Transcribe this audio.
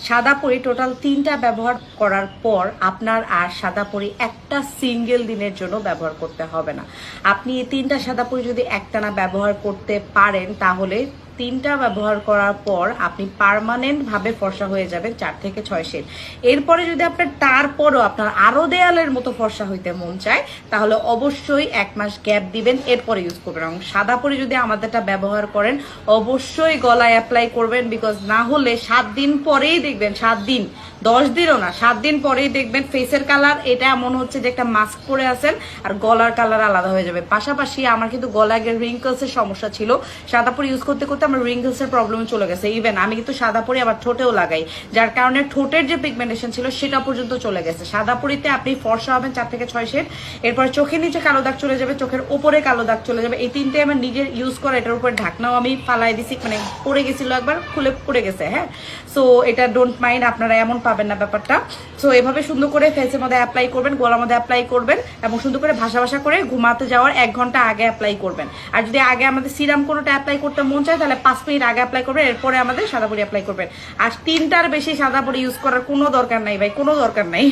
সাদা পরি টোটাল 3টা ব্যবহার করার পর আপনার আর সাদা পরি একটা সিঙ্গেল দিনের জন্য ব্যবহার করতে হবে না। আপনি এই 3টা সাদা পরি যদি একটানা ব্যবহার করতে পারেন তাহলে 3টা ব্যবহার করার পর আপনি পার্মানেন্ট ভাবে ফর্সা হয়ে যাবেন 4 থেকে 6 শেড। এরপরে যদি আপনার তারপরও আপনার আরো দেয়ালের মতো ফর্সা হইতে মন চায় তাহলে অবশ্যই 1 মাস গ্যাপ দিবেন, এরপরে ইউজ করবেন। এবং সাদা পরি যদি আমাদেরটা ব্যবহার করেন অবশ্যই গলায় অ্যাপ্লাই করবেন, বিকজ না হলে 7 দিন পরেই দেখবেন, 7 দিন 10 দিনও না, 7 দিন পরেই দেখবেন ফেসের কালার এটা মনে হচ্ছে যে একটা মাস্ক পরে আছেন আর গলার কালার আলাদা হয়ে যাবে। পাশাপাশি আমার কিন্তু গলায় রিঙ্কলস এর সমস্যা ছিল, সাদা পরি ইউজ করতে করতে আমার রিঙ্কলস এর প্রবলেম চলে গেছে। ইভেন আমি কিন্তু সাদা পরি আবার ঠোঁটেও লাগাই, যার কারণে ঠোঁটের যে পিগমেন্টেশন ছিল সেটা পর্যন্ত চলে গেছে। সাদা পরিতে আপনি ফর্সা হবেন 4 থেকে 6 শেড, এরপর চোখের নিচে কালো দাগ চলে যাবে, চোখের উপরে কালো দাগ চলে যাবে। এই 3টে আমার নিজের ইউজ করা, এটার উপরে ঢাকনাও আমি ফালাই দিছি, মানে পড়ে গেছিল একবার, খুলে পড়ে গেছে। হ্যাঁ, সো এটা ডোন্ট মাইন্ড, আপনারা এমন পাবেন না ব্যাপারটা। সো এভাবে সুন্দর করে ফেসের মধ্যে অ্যাপ্লাই করবেন, গলার মধ্যে অ্যাপ্লাই করবেন এবং সুন্দর করে ভাসা ভাসা করে ঘুমাতে যাওয়ার 1 ঘন্টা আগে অ্যাপ্লাই করবেন। আর যদি আগে আমাদের সিরাম কোনোটা অ্যাপ্লাই করতে মন চায় তাহলে 5 মিনিট আগে অ্যাপ্লাই করবেন, এরপরে আমাদের সাদা পরি অ্যাপ্লাই করবেন। আর 3টার বেশি সাদা পরি ইউজ করার কোনো দরকার নাই ভাই, কোনো দরকার নাই।